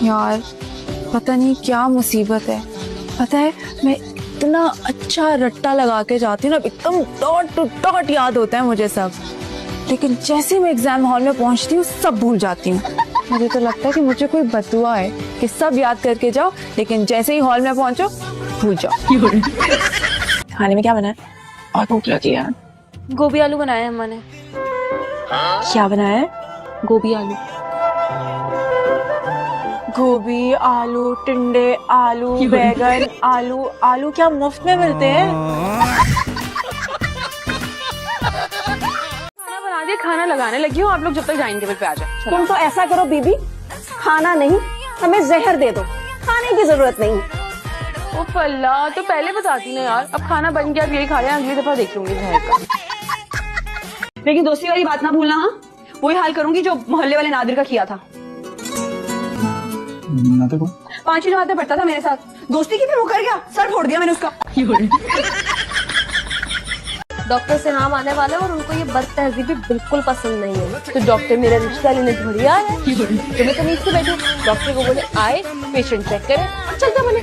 यार पता नहीं क्या मुसीबत है। पता है मैं इतना अच्छा रट्टा लगा के जाती हूँ ना, एकदम डॉट टू डॉट याद होता है मुझे सब, लेकिन जैसे मैं एग्जाम हॉल में पहुंचती हूँ सब भूल जाती हूँ। मुझे तो लगता है कि मुझे कोई बददुआ है कि सब याद करके जाओ, लेकिन जैसे ही हॉल में पहुंचो भूल जाओ। खाने में क्या बना है? और भूख लगी है यार। गोभी आलू बनाया है अम्मा ने। क्या बनाया है? गोभी आलू। गोभी आलू, टिंडे आलू, बैगन आलू। आलू क्या मुफ्त में मिलते हैं? खाना बना दिया, खाना लगाने लगी हूँ। आप लोग जब तक डाइनिंग टेबल पे आ जाओ। तुम तो ऐसा करो बीबी, खाना नहीं हमें जहर दे दो, खाने की जरूरत नहीं। ओ फल्ला, तो पहले बताती ना यार। अब खाना बन गया, अब यही खा रहे हैं, अगली दफा देख लूंगी जहर का। लेकिन दोस्ती वाली बात ना भूलना। हाँ, वही हाल करूंगी जो मोहल्ले वाले नादिर का किया था। नादिर को 5 जमातें पढ़ता था मेरे साथ, दोस्ती की फिर वो कर गया, सर फोड़ दिया मैंने उसका। डॉक्टर से नाम आने वाले और उनको ये बद तहजीबी बिल्कुल पसंद नहीं है, तो डॉक्टर मेरा रिश्ता लेने थोड़ी आया है। तो मैं तमीज से बैठू, डॉक्टर को बोले आए, पेशेंट चेक करे और चलता बने।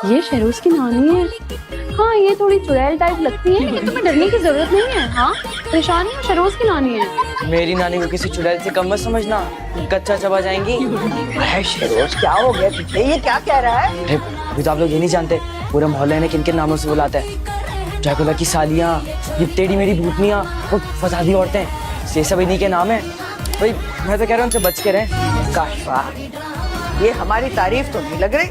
ये शहरोज की नानी है। हाँ, ये थोड़ी चुड़ैल टाइप लगती है, लेकिन तुम्हें डरने की जरूरत नहीं है। हाँ, परेशानी है, शहरोज की नानी है। मेरी नानी को किसी चुड़ैल से कम मत समझना, कच्चा चबा जाएंगी। शेरोज क्या हो गया तुझे? ये क्या कह रहा है? अरे अभी तो आप लोग ये नहीं जानते पूरे मोहल्ले ने किन किन नामों से बुलाता है। ड्रैकुला की सालियाँ, ये टेढ़ी मेरी भूतनियाँ, वो फसादी औरतें, ये सब इन्हीं के नाम है। भाई मैं तो कह रहा हूँ उनसे बच के रहें। काशवा, ये हमारी तारीफ तो नहीं लग रही।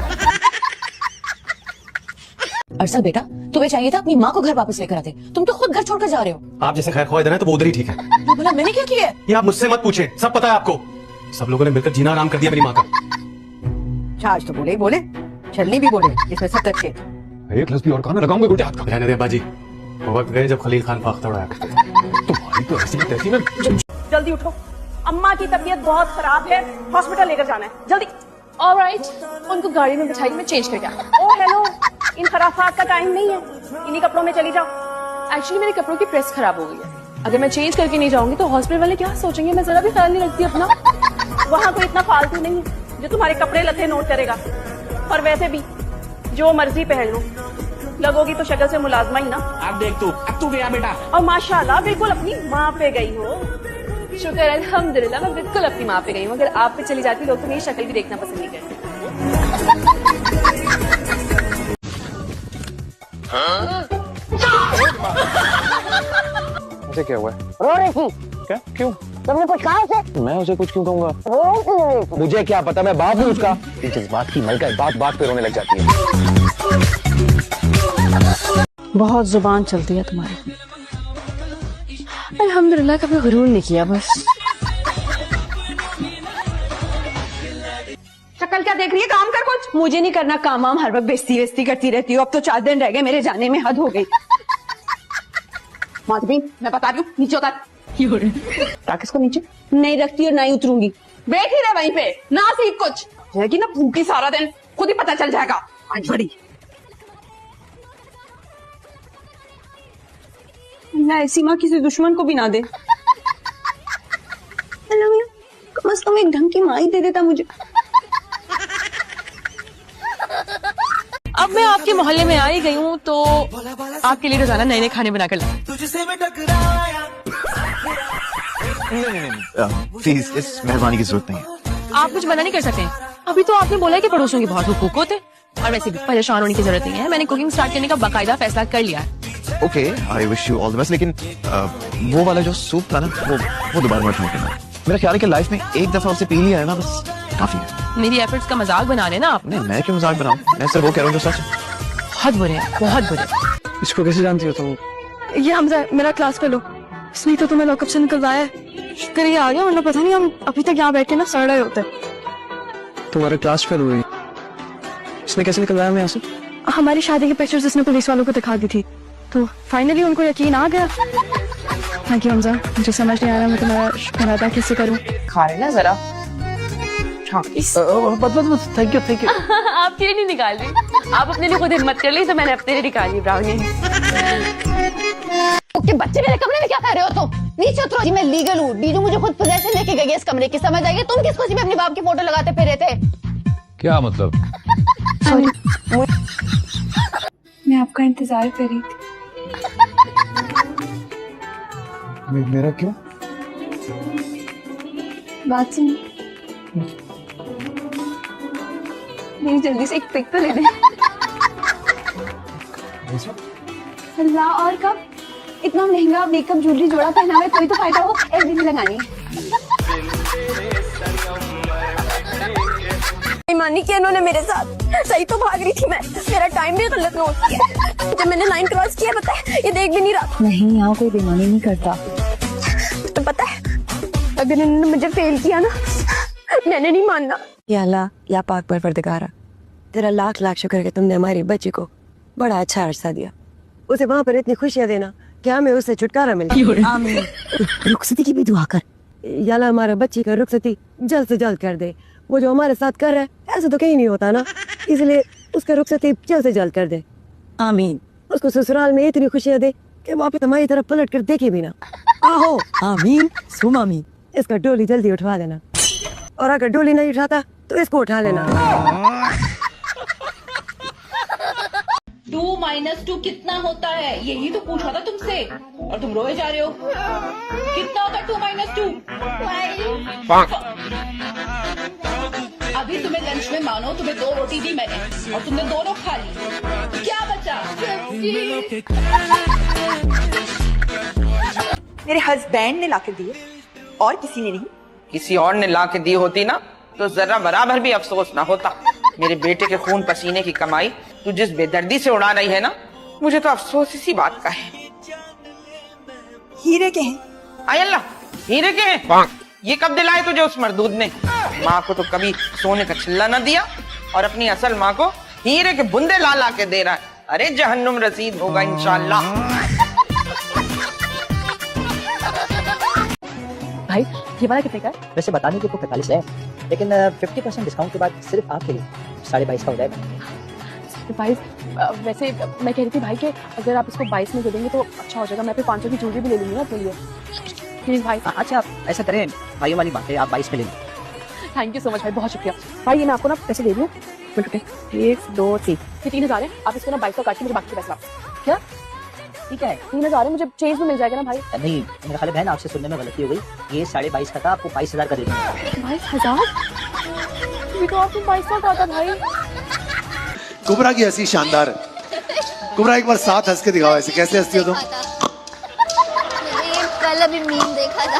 अरसल बेटा, तुम्हें चाहिए था अपनी माँ को घर वापस लेकर आते, तुम तो खुद घर छोड़कर जा रहे हो। आप जैसे खैर ख्वाह इधर है तो वो उधर ही ठीक है। तो बोला मैंने क्या किया है? ये आप मुझसे मत पूछे, सब पता है आपको। सब लोगों ने मिलकर जीना आराम कर दिया मेरी माँ का। आज तो बोले ही बोले, छलनी भी बोले, इसमें सब अच्छे। एक लफ्ज़ भी और कहा लगाऊंगा उल्टे हाथ का। रहने दे बाजी, वो वक्त गए जब खलील खान फाख्ता उड़ाया करते थे। तुम्हारी तो ऐसी तैसी में। जल्दी उठो, अम्मा की तबीयत बहुत खराब है, हॉस्पिटल लेकर जाना है, जल्दी। ऑलराइट, उनको गाड़ी में बिठाई, मैं चेंज करके आता। ओ हेलो, इन खराफात का टाइम नहीं है, इन्हीं कपड़ों में चली जाओ। एक्चुअली मेरे कपड़ों की प्रेस खराब हो गई है। अगर मैं चेंज करके नहीं जाऊंगी तो हॉस्पिटल वाले क्या सोचेंगे? मैं जरा भी ख्याल नहीं रखती अपना। वहाँ कोई इतना फालतू नहीं है जो तुम्हारे कपड़े लते नोट करेगा। और वैसे भी जो मर्जी पहन लो, लगोगी तो शक्ल से मुलाजमा ही ना। अब देख तू, अब तू गया बेटा। और माशाल्लाह बिल्कुल अपनी माँ पे गई हो। शुक्र है, अल्हम्दुलिल्लाह, मैं बिल्कुल अपनी माँ पे गई हूँ। अगर आप पे चली जाती लोग तो मेरी शक्ल भी देखना पसंद नहीं करते। मुझे क्या हुआ है? रो रही थी? क्या? क्यों? तुमने कुछ कहा उसे? मैं उसे कुछ क्यों कहूँगा? रो रही थी? मुझे क्या पता, मैं बाप हूँ उसका। जिस बात की मलका है, बात बात पे रोने लग जाती है। बहुत जुबान चलती है तुम्हारी। अल्हम्दुलिल्लाह, कभी गुरूर नहीं किया बस। शक्ल क्या देख रही है? काम कर कुछ। मुझे नहीं करना काम वाम, हर वक्त बेइज्जती करती रहती हो। अब तो 4 दिन रह गए मेरे जाने में, हद हो गई। माधवी, मैं बता रही हूँ, नीचे उतर। ताकि इसको नीचे नहीं रखती और ना ही उतरूंगी। बैठ ही रहे वहीं पे, ना सीख कुछ। रहेगी ना भूखी सारा दिन, खुद ही पता चल जाएगा। आज बड़ी ऐसी माँ किसी दुश्मन को भी ना दे। कम से कम एक ढंग की माँ ही दे देता मुझे। अब मैं आपके मोहल्ले में आ ही गई हूँ तो आपके लिए रोजाना नए नए खाने बनाकर लाऊं। प्लीज, इस मेहरबानी की जरूरत नहीं है। आप कुछ मना नहीं कर सकते। अभी तो आपने बोला है कि पड़ोसियों के बहुत हुकूक होते हैं। और वैसे भी परेशान होने की जरूरत नहीं है, मैंने कुकिंग स्टार्ट करने का बाकायदा फैसला कर लिया है। Okay, I wish you all the best. लेकिन वो वाला जो सूप था ना, वो दोबारा मत ट्राई करना। मेरा ख्याल है कि लाइफ में एक दफा उसे पी लिया है ना, बस काफी है। मेरी एफर्ट्स का मजाक बना रहे ना आप? नहीं, मैं क्यों मजाक बनाऊं? मैं सिर्फ वो कह रहा हूँ जो सच है। बहुत बुरे हैं, बहुत बुरे। इसको कैसे जानती हो तुम? ये हमजा मेरा क्लास फेलो, इसने तो तुम्हें लॉकअप से निकलवाया है। शुक्र ये आ गया, वरना पता नहीं हम अभी तक यहाँ बैठ के ना सड़ रहे होते। तुम्हारे क्लास फेल हुई, इसने कैसे निकलवाया मैं यहाँ से? हमारी शादी की पिक्चर्स इसने पुलिस वालों को दिखा दी थी, तो फाइनली उनको यकीन आ गया। थैंक यू हमजा, मुझे समझ नहीं आ रहा मैं तुम्हारा शुक्र अदा कैसे करूँ। खा रहे ना जरा। बस थैंक यू थैंक यू। आपके लिए नहीं निकाल रही, आप अपने लिए खुद हिम्मत कर ली तो मैंने अपने लिए निकाली ब्राउनी। के बच्चे मेरे कमरे में क्या कर रहे हो तुम? नीचे उतरो जी, मैं लीगल हूँ। बीजू मुझे खुद पोजेशन लेके गई है इस कमरे की, समझ आएगी? तुम किस खुशी में अपने बाप की फोटो लगाते फिर रहे थे? क्या मतलब? मैं आपका इंतजार कर रही थी। मेरा क्यों? बात सुन, मेरी जल्दी से एक पिक तो ले दे। अल्लाह, और कब? इतना महंगा मेकअप ज्वेलरी जोड़ा पहना है, कोई तो फायदा हो, एफडी में लगानी है। बेईमानी की इन्होंने मेरे साथ। सही तो भाग रही थी मैं, मेरा टाइम भी गलत नोट किया। जब मैंने लाइन क्रॉस किया, पता है ये देख भी नहीं रहा। नहीं, यहाँ कोई बेईमानी नहीं करता। तो पता है अगर इन्होंने मुझे फेल किया ना, मैंने नहीं मानना। या अल्लाह, या पाक परवरदिगारा, तेरा लाख लाख शुक्र है कि तुमने हमारी बच्ची को बड़ा अच्छा अरसा दिया। उसे वहाँ पर इतनी खुशियाँ देना कि हमें उससे छुटकारा मिले। आमीन। रुखसती की भी दुआ कर। या अल्लाह, हमारा बच्ची का रुखसती जल्द से जल्द कर दे। वो जो हमारे साथ कर रहा है ऐसा तो कहीं नहीं होता ना, इसलिए उसका रुखसती जल्द से जल्द कर दे। आमीन। उसको ससुराल में इतनी खुशियाँ दे कि वापस हमारी तरफ पलट कर देखे भी ना। आहो, आमीन सुम आमीन। इसका डोली जल्दी उठवा देना, और अगर डोली नहीं उठाता तो इसको उठा लेना। 2 - 2 कितना होता है, यही तो पूछा था तुमसे, और तुम रोए जा रहे हो। कितना होता है 2 - 2? अभी तुम्हें लंच में मानो तुम्हें 2 रोटी दी मैंने, और तुमने दोनों खा ली, क्या बचा? मेरे हस्बैंड ने लाके दिए और किसी ने नहीं। किसी और ने ला के दी होती ना तो जरा बराबर भी अफसोस ना होता। मेरे बेटे के खून पसीने की कमाई तू जिस बेदर्दी से उड़ा रही है ना, मुझे तो अफसोस इसी बात का है। हीरे के हैं। आय अल्लाह, हीरे के हैं? ये कब दिलाए तुझे उस मरदूद ने? माँ को तो कभी सोने का छिल्ला न दिया, और अपनी असल माँ को हीरे के बुंदे ला ला के दे रहा है। अरे जहन्नुम रसीद होगा इंशाअल्लाह। भाई, ये वाला कितने का है? वैसे बताने के तो 45 है, लेकिन 50% डिस्काउंट के बाद सिर्फ आपके लिए 22.5 का हो जाएगा। भाई वैसे मैं कह रही थी भाई कि अगर आप इसको 22 में दे देंगे तो अच्छा हो जाएगा। मैं फिर 500 की ज्वेलरी भी ले लूंगी ना अपने लिए। प्लीज भाई। अच्छा, आप ऐसा करें, भाइयों वाली बात है, आप 22 पे ले लें। थैंक यू सो मच भाई, बहुत शुक्रिया भाई। ये मैं आपको ना पैसे दे दूँ। 1 2 3, ये 3000 है। आप इसको ना 22 का काट के मुझे बाकी पैसा। क्या? ठीक है, 3000 है, मुझे चेंज भी मिल जाएगा ना भाई? नहीं, मेरा ख्याल है बहन आपसे सुनने में गलती हो गई। ये 22.5 का था, आपको 22,000 का दे दूंगा। 22,000? ये तो आपने 22 का था भाई। कुबरा की हंसी शानदार है। कुबरा एक बार साथ हंस के दिखाओ, ऐसे कैसे हंसती हो तुम? कल अभी मीम देखा था।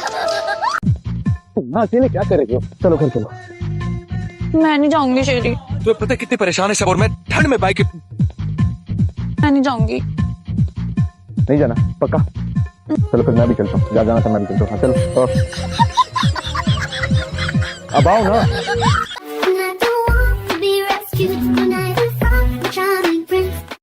ना अकेले क्या करेगी? चलो घर चलो। मैं नहीं जाऊंगी शेरी, तुम्हें पता है कितने परेशान है सब, और मैं ठंड में बाइक। मैं नहीं जाऊंगी। नहीं जाना पक्का? चलो फिर मैं भी चलता हूँ, जा जाना था मैं भी चलता हूँ। चलो अब आओ ना।